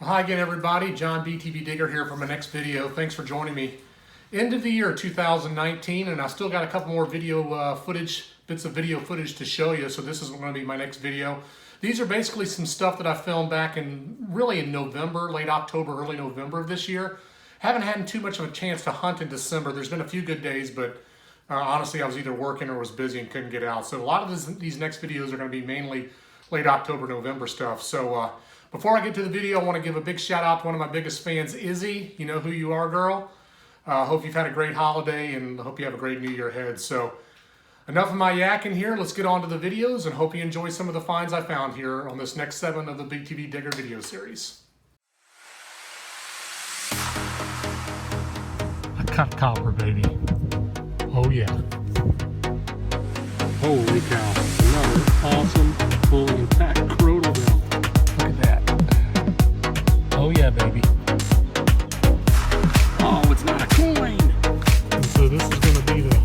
Hi again, everybody. John BTV Digger here for my next video. Thanks for joining me. End of the year 2019, and I still got a couple more bits of video footage to show you, so this is going to be my next video. These are basically some stuff that I filmed back in November, late October, early November of this year. Haven't had too much of a chance to hunt in December. There's been a few good days, but honestly I was either working or was busy and couldn't get out. So a lot of these next videos are going to be mainly late October, November stuff. So before I get to the video, I want to give a big shout out to one of my biggest fans, Izzy. You know who you are, girl. Hope you've had a great holiday and hope you have a great new year ahead. So enough of my yakking here. Let's get on to the videos and hope you enjoy some of the finds I found here on this next 7 of the BTV Digger video series. A cut copper, baby. Oh yeah. Holy cow. Another awesome, fully intact crotal bill. Look at that. Oh yeah, baby. Oh, it's not a coin. And so this is going to be the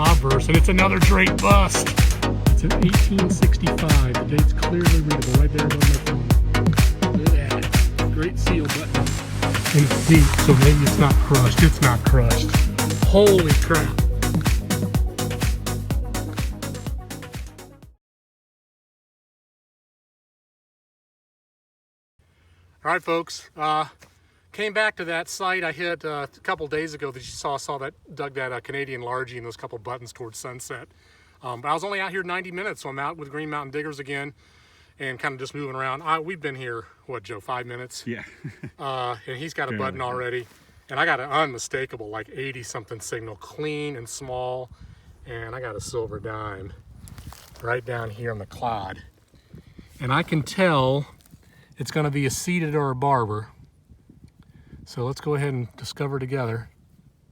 obverse, and it's another Drake bust. It's an 1865. The date's clearly readable right there above my phone. Look at that. Great seal button. And it's deep, so maybe it's not crushed. It's not crushed. Holy crap. All right, folks. Came back to that site I hit a couple days ago that you saw that dug that Canadian largie and those couple buttons towards sunset. But I was only out here 90 minutes, so I'm out with Green Mountain Diggers again and kind of just moving around. We've been here, what, Joe, 5 minutes? Yeah. And he's got a button already. And I got an unmistakable, like 80-something signal, clean and small. And I got a silver dime right down here on the clod. And I can tell it's going to be a seated or a barber. So let's go ahead and discover together.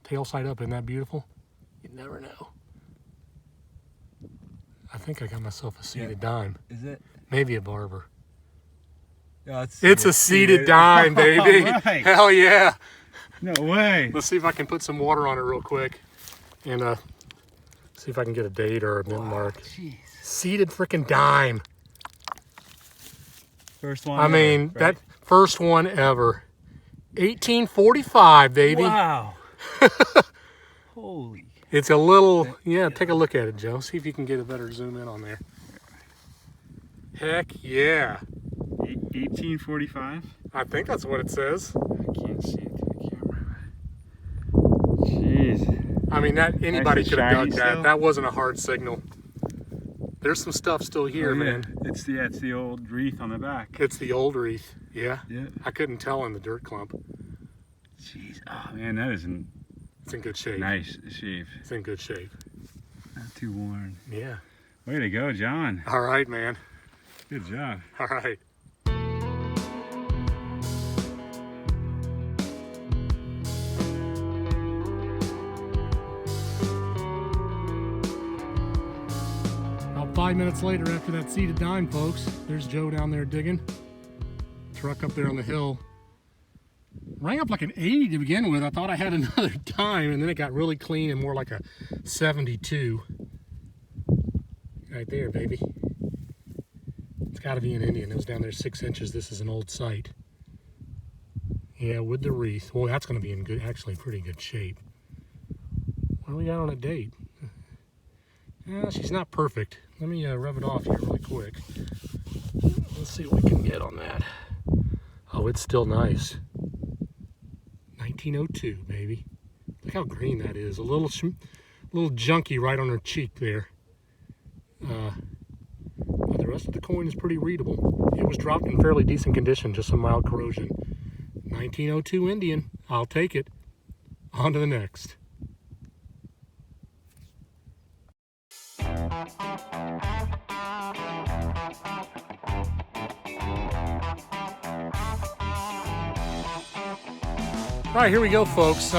Tail side up, isn't that beautiful? You never know. I think I got myself a seated dime. Is it? Maybe a barber. Oh, it's a seated dime, baby. Right. Hell yeah. No way. Let's see if I can put some water on it real quick and see if I can get a date or a mint mark. Jeez. Seated freaking dime. First one. I mean, right? that first one ever. 1845, baby. Wow. Holy. It's a little, yeah, take a look at it, Joe. See if you can get a better zoom in on there. Heck yeah. 1845? I think that's what it says. I can't see it through the camera. Jeez. I mean, anybody could have dug that. Still? That wasn't a hard signal. There's some stuff still here, man. It's the old wreath on the back. It's the old wreath. Yeah. Yeah. I couldn't tell in the dirt clump. Jeez. Oh man, that is It's in good shape. nice shape. It's in good shape. Not too worn. Yeah. Way to go, John. All right, man. Good job. All right. About 5 minutes later after that seated dime, folks, there's Joe down there digging. Truck up there on the hill. Rang up like an 80 to begin with. I thought I had another dime, and then it got really clean and more like a 72. Right there, baby. It's got to be an Indian. It was down there 6 inches. This is an old site. Yeah, with the wreath. Well, that's going to be in good, actually pretty good shape. What do we got on a date? She's not perfect. Let me rub it off here really quick. Let's see what we can get on that. Oh, it's still nice. 1902, baby. Look how green that is. A little junky right on her cheek there. But the rest of the coin is pretty readable. It was dropped in fairly decent condition, just some mild corrosion. 1902 Indian. I'll take it. On to the next. All right, here we go, folks.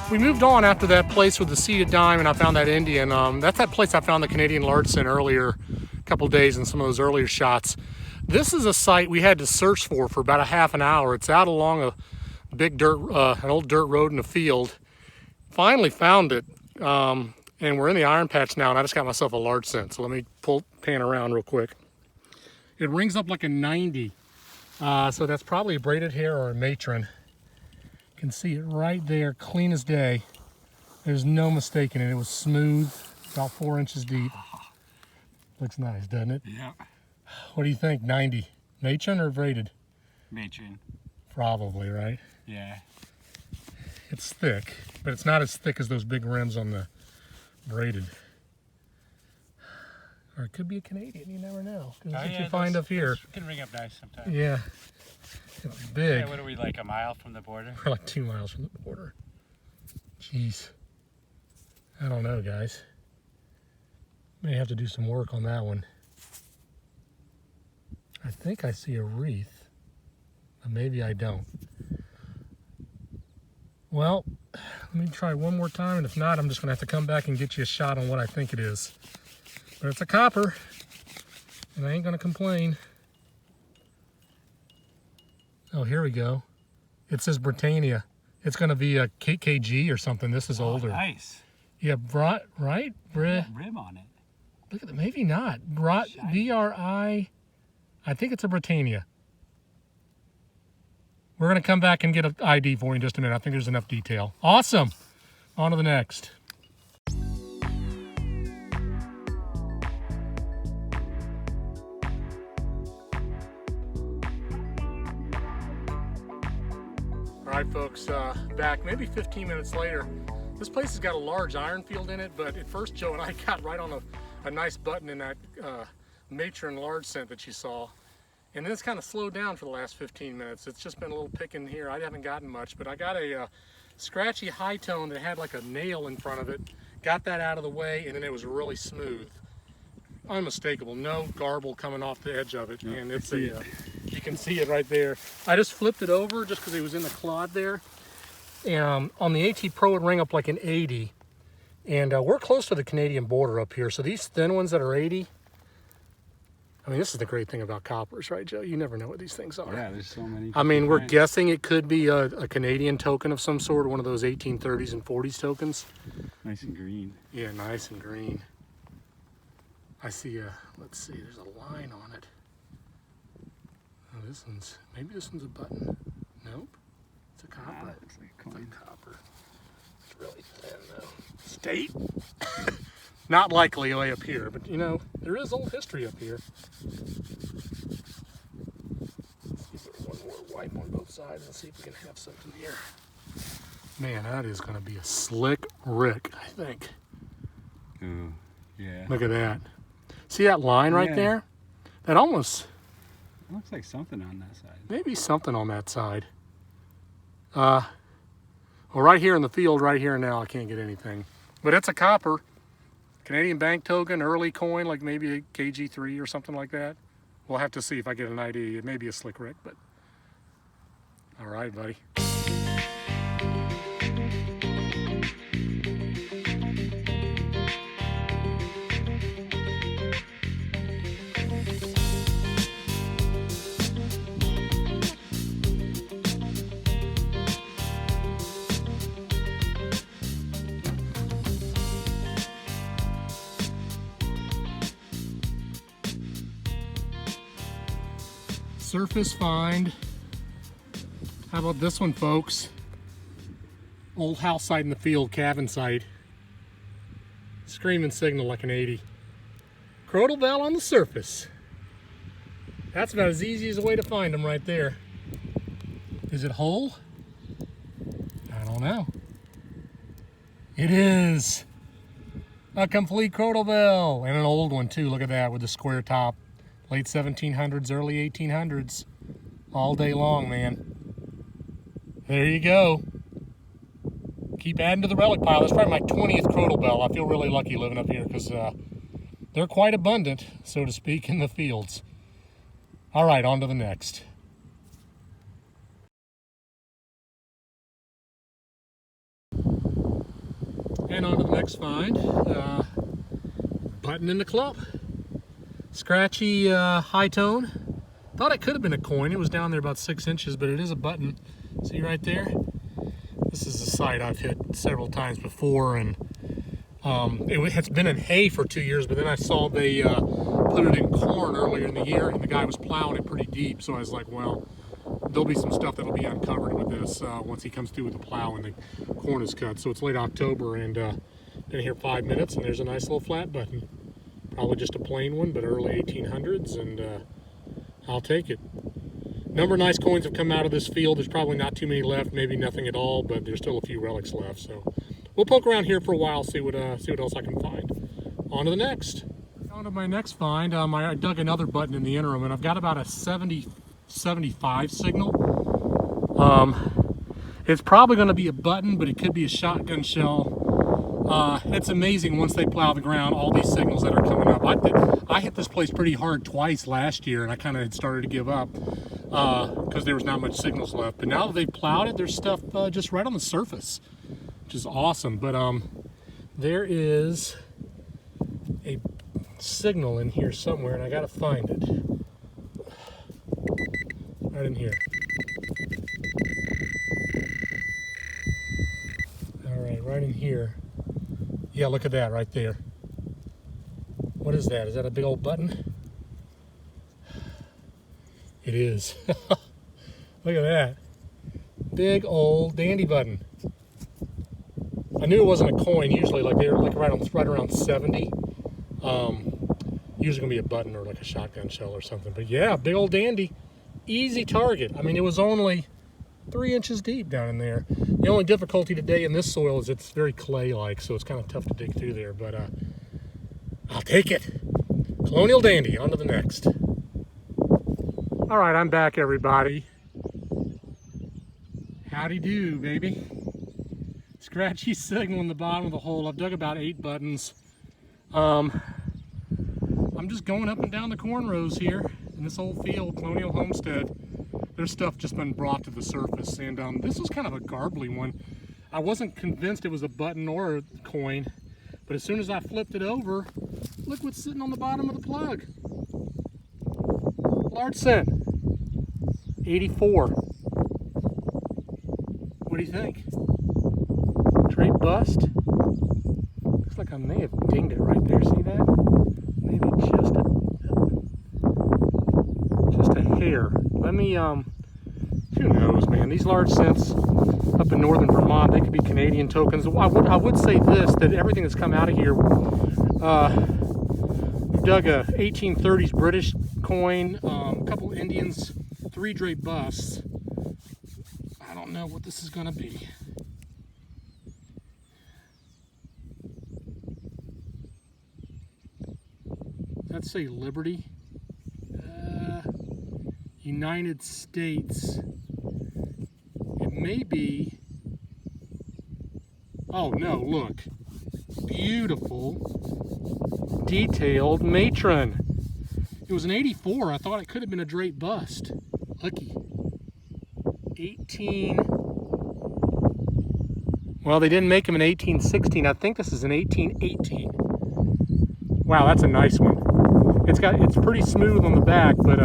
We moved on after that place with the seated dime, and I found that Indian. That's that place I found the Canadian large in earlier, a couple days in some of those earlier shots. This is a site we had to search for about a half an hour. It's out along a big an old dirt road in the field. Finally found it, and we're in the iron patch now, and I just got myself a large scent. So let me pan around real quick. It rings up like a 90. So that's probably a braided hair or a matron. You can see it right there, clean as day. There's no mistaking it. It was smooth, about 4 inches deep. Looks nice, doesn't it? Yeah. What do you think, 90? Matron or braided? Matron. Probably, right? Yeah. It's thick, but it's not as thick as those big rims on the braided. Or it could be a Canadian, you never know. Because that's what you find up here. It can ring up nice sometimes. Yeah, it's big. Yeah, what are we, like a mile from the border? We're like 2 miles from the border. Jeez. I don't know, guys. May have to do some work on that one. I think I see a wreath, but maybe I don't. Well, let me try one more time, and if not, I'm just going to have to come back and get you a shot on what I think it is. But it's a copper, and I ain't going to complain. Oh, here we go. It says Britannia. It's going to be a KKG or something. This is older. Nice. Yeah, right? Rim on it. Look at that. Maybe not. BRI. I think it's a Britannia. We're going to come back and get an ID for you in just a minute. I think there's enough detail. Awesome. On to the next. All right, folks, back maybe 15 minutes later. This place has got a large iron field in it, but at first Joe and I got right on a nice button in that matron large scent that you saw. And then it's kind of slowed down for the last 15 minutes. It's just been a little picking here. I haven't gotten much, but I got a scratchy high tone that had like a nail in front of it. Got that out of the way, and then it was really smooth. Unmistakable, no garble coming off the edge of it. Yep, And it's you can see it right there. I just flipped it over just because it was in the clod there. And on the AT Pro, it rang up like an 80. And we're close to the Canadian border up here. So these thin ones that are 80, I mean, this is the great thing about coppers, right, Joe? You never know what these things are. Yeah, there's so many. I mean, we're kinds. guessing it could be a Canadian token of some sort, one of those 1830s and 40s tokens. Nice and green. Yeah, nice and green. I see let's see, there's a line on it. Oh, maybe this one's a button. Nope, it's a copper. Ah, that looks like a coin. It's a copper. It's really thin though. State? Not likely way up here, but you know, there is old history up here. Let's see if there's one more wipe on both sides and see if we can have something here. Man, that is going to be a slick rick, I think. Ooh, yeah. Look at that. See that line right Yeah. there? That almost, It looks like something on that side. maybe something on that side. Well, right here in the field, right here now, I can't get anything. But it's a copper. Canadian bank token, early coin, like maybe a KG3 or something like that. We'll have to see if I get an ID. It may be a slick rick, but all right, buddy. Surface find. How about this one, folks? Old house site in the field, cabin site. Screaming signal like an 80. Crotal bell on the surface. That's about as easy as a way to find them right there. Is it whole? I don't know. It is a complete crotal bell, and an old one too. Look at that with the square top. Late 1700s, early 1800s. All day long, man. There you go. Keep adding to the relic pile. That's probably my 20th crotal bell. I feel really lucky living up here because they're quite abundant, so to speak, in the fields. All right, on to the next. And on to the next find. Button in the club. Scratchy high tone. Thought it could have been a coin. It was down there about 6 inches, but it is a button. See right there? This is a site I've hit several times before, and it's been in hay for 2 years, but then I saw they put it in corn earlier in the year, and the guy was plowing it pretty deep. So I was like, well, there'll be some stuff that'll be uncovered with this once he comes through with the plow and the corn is cut. So it's late October, and been here 5 minutes, and there's a nice little flat button. Probably just a plain one, but early 1800s, and I'll take it. Number of nice coins have come out of this field. There's probably not too many left, maybe nothing at all, but there's still a few relics left. So we'll poke around here for a while, see what else I can find. On to the next. On to my next find. I dug another button in the interim, and I've got about a 70-75 signal. It's probably going to be a button, but it could be a shotgun shell. It's amazing once they plow the ground, all these signals that are coming up. I hit this place pretty hard twice last year, and I kind of had started to give up because there was not much signals left. But now that they've plowed it, there's stuff just right on the surface, which is awesome. But there is a signal in here somewhere, and I gotta find it. Right in here. All right, right in here. Yeah, look at that right there. What is that? Is that a big old button? It is. Look at that. Big old dandy button. I knew it wasn't a coin. Usually, like they're like right around 70. Usually gonna be a button or like a shotgun shell or something. But yeah, big old dandy. Easy target. I mean, it was only 3 inches deep down in there. The only difficulty today in this soil is it's very clay-like, so it's kind of tough to dig through there, but I'll take it. Colonial dandy, on to the next. All right, I'm back, everybody. Howdy do, baby. Scratchy signal in the bottom of the hole. I've dug about 8 buttons. I'm just going up and down the corn rows here in this old field, Colonial Homestead. There's stuff just been brought to the surface, and this was kind of a garbly one. I wasn't convinced it was a button or a coin, but as soon as I flipped it over, look what's sitting on the bottom of the plug. Large cent, 84. What do you think? Trade bust? Looks like I may have dinged it right there. See that? Maybe just a hair. Let me, who knows, man. These large cents up in northern Vermont, they could be Canadian tokens. I would say this, that everything that's come out of here, we've dug a 1830s British coin, a couple Indians, 3 Dre busts. I don't know what this is going to be. Let's say Liberty. United States. It may be. Oh no, look. Beautiful, detailed matron. It was an 84. I thought it could have been a Drake bust. Lucky. 18. Well, they didn't make them in 1816. I think this is an 1818. Wow, that's a nice one. It's pretty smooth on the back, but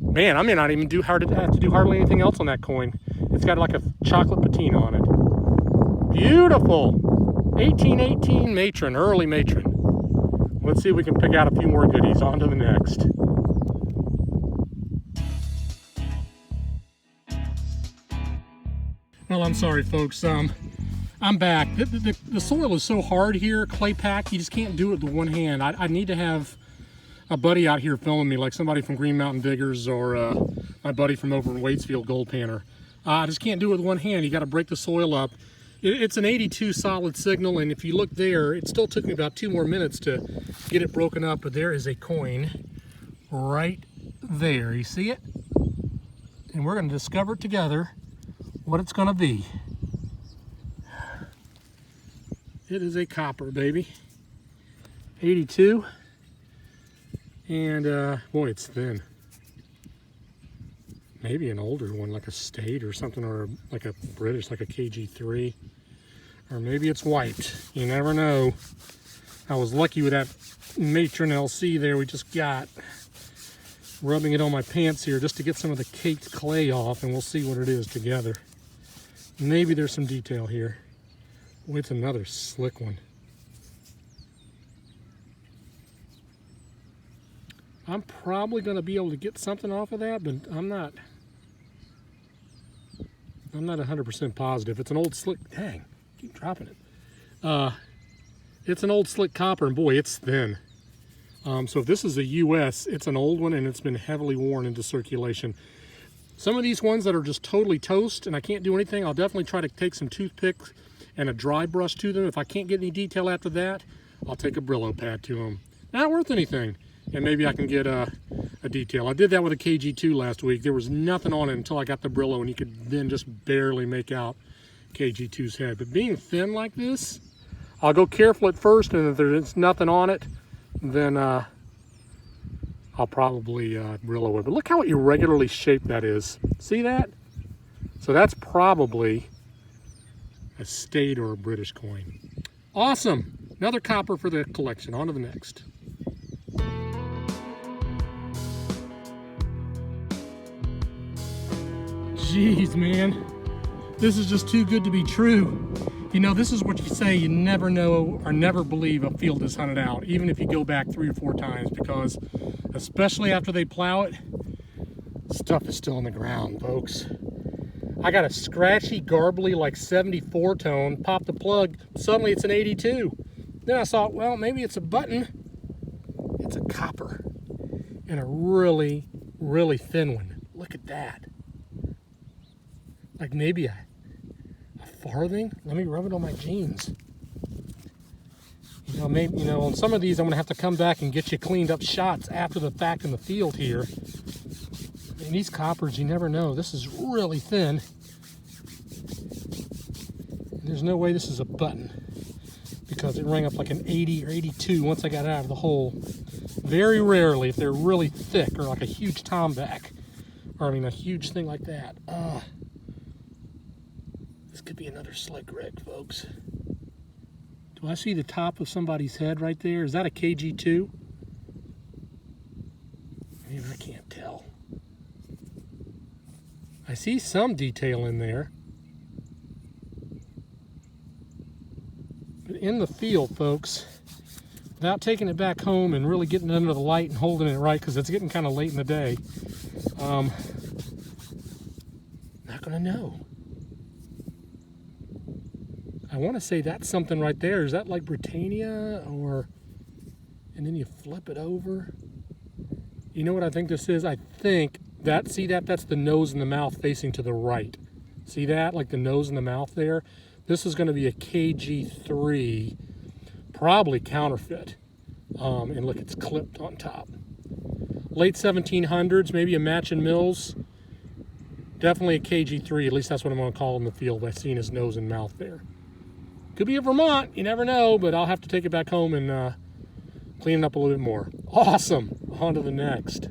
man, I may not even have to do hardly anything else on that coin. It's got like a chocolate patina on it. Beautiful. 1818 matron, early matron. Let's see if we can pick out a few more goodies. On to the next. Well, I'm sorry, folks. I'm back. The soil is so hard here, clay packed, you just can't do it with one hand. I need to have a buddy out here filming me, like somebody from Green Mountain Diggers or my buddy from over in Waitsfield Gold Panner. I just can't do it with one hand. You got to break the soil up. It's an 82 solid signal, and if you look there, it still took me about 2 more minutes to get it broken up, but there is a coin right there. You see it? And we're going to discover together what it's going to be. It is a copper, baby. 82. And boy, it's thin. Maybe an older one, like a State or something, or like a British, like a KG3. Or maybe it's white. You never know. I was lucky with that Matron LC there we just got. Rubbing it on my pants here just to get some of the caked clay off, and we'll see what it is together. Maybe there's some detail here. Oh, it's another slick one. I'm probably going to be able to get something off of that, but I'm not 100% positive. It's an old slick, dang, keep dropping it. It's an old slick copper, and boy, it's thin. So if this is a US, it's an old one and it's been heavily worn into circulation. Some of these ones that are just totally toast and I can't do anything, I'll definitely try to take some toothpicks and a dry brush to them. If I can't get any detail after that, I'll take a Brillo pad to them. Not worth anything. And maybe I can get a detail. I did that with a KG2 last week. There was nothing on it until I got the Brillo, and you could then just barely make out KG2's head. But being thin like this, I'll go careful at first, and if there's nothing on it, then I'll probably Brillo it. But look how irregularly shaped that is. See that? So that's probably a state or a British coin. Awesome. Another copper for the collection. On to the next. Jeez, man. This is just too good to be true. You know, this is what you say, you never know or never believe a field is hunted out, even if you go back 3 or 4 times, because especially after they plow it, stuff is still in the ground, folks. I got a scratchy, garbly, like 74 tone, popped the plug, suddenly it's an 82. Then I thought, well, maybe it's a button. It's a copper, and a really, really thin one. Look at that. Like maybe a farthing. Let me rub it on my jeans. You know, maybe, you know, on some of these I'm gonna have to come back and get you cleaned up shots after the fact in the field here. And these coppers, you never know. This is really thin. There's no way this is a button, because it rang up like an 80 or 82 once I got it out of the hole. Very rarely, if they're really thick or like a huge tomback, or I mean a huge thing like that. This could be another slick rig, folks. Do I see the top of somebody's head right there? Is that a KG2? Maybe I can't tell. I see some detail in there. But in the field, folks, without taking it back home and really getting under the light and holding it right, because it's getting kind of late in the day, not gonna know. I want to say that's something right there. Is that like Britannia, or, and then you flip it over? You know what I think this is? I think that, see that? That's the nose and the mouth facing to the right. See that? Like the nose and the mouth there? This is going to be a KG3, probably counterfeit. And look, it's clipped on top. Late 1700s, maybe a Matchin Mills. Definitely a KG3, at least that's what I'm going to call in the field by seeing his nose and mouth there. Could be a Vermont, you never know, but I'll have to take it back home and clean it up a little bit more. Awesome. On to the next.